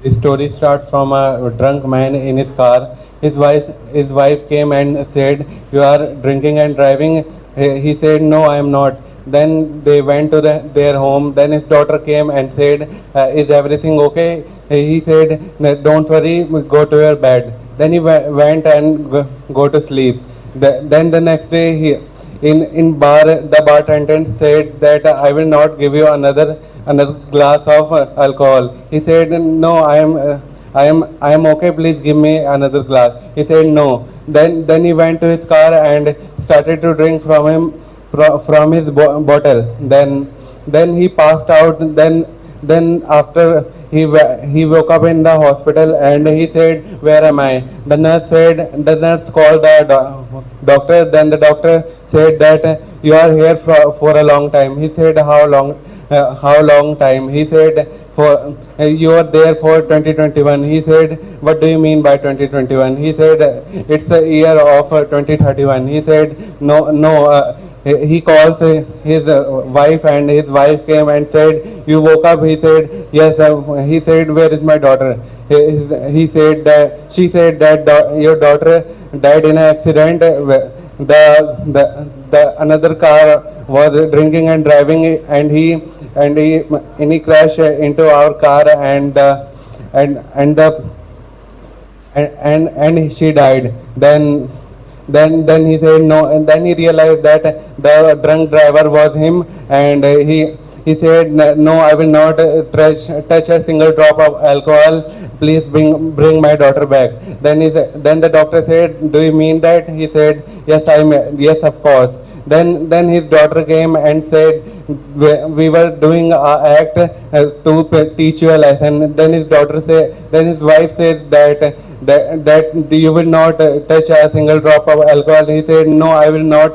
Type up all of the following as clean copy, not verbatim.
The story starts from a drunk man in his car. His wife came and said, "You are drinking and driving." He said, "No, I am not." Then they went to their home. Then his daughter came and said, "Is everything okay?" He said, "No, don't worry, go to your bed." Then he went and go to sleep. Then the next day, in bar, the bar attendant said that, "I will not give you another glass of alcohol." He said, "No, I am okay. Please give me another glass." He said, "No." Then he went to his car and started to drink from his bottle. Then he passed out. Then after he woke up in the hospital and he said, "Where am I?" The nurse called the doctor. Then the doctor said that, "You are here for a long time." He said, "How long? How long time?" He said, "For you are there for 2021." He said, "What do you mean by 2021?" He said, "It's the year of 2031." He said, "No, no." He calls his wife, and his wife came and said, "You woke up?" He said, "Yes." He said, "Where is my daughter?" He said that she said that your daughter died in an accident. The another car was drinking and driving, and he crashed into our car, and the and she died. Then he said no, and then he realized that the drunk driver was him, and he said, "No, I will not touch a single drop of alcohol. Please bring my daughter back." Then the doctor said, "Do you mean that?" He said, "Yes, yes, of course." Then his daughter came and said, "We were doing a act to teach you a lesson." Then his daughter said, then his wife said that you will not touch a single drop of alcohol. He said, "No, I will not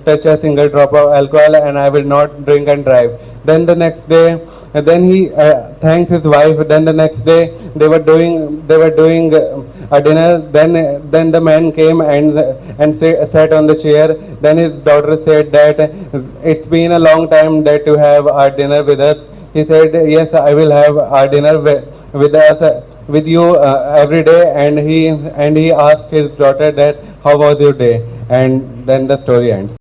touch a single drop of alcohol, and I will not drink and drive." Then the next day, then he thanks his wife. Then the next day, they were doing a dinner. Then the man came and sat on the chair. Then his daughter said that, "It's been a long time that you have our dinner with us." He said, "Yes, I will have our dinner with us, with you every day." And he asked his daughter that, "How was your day?" And then the story ends.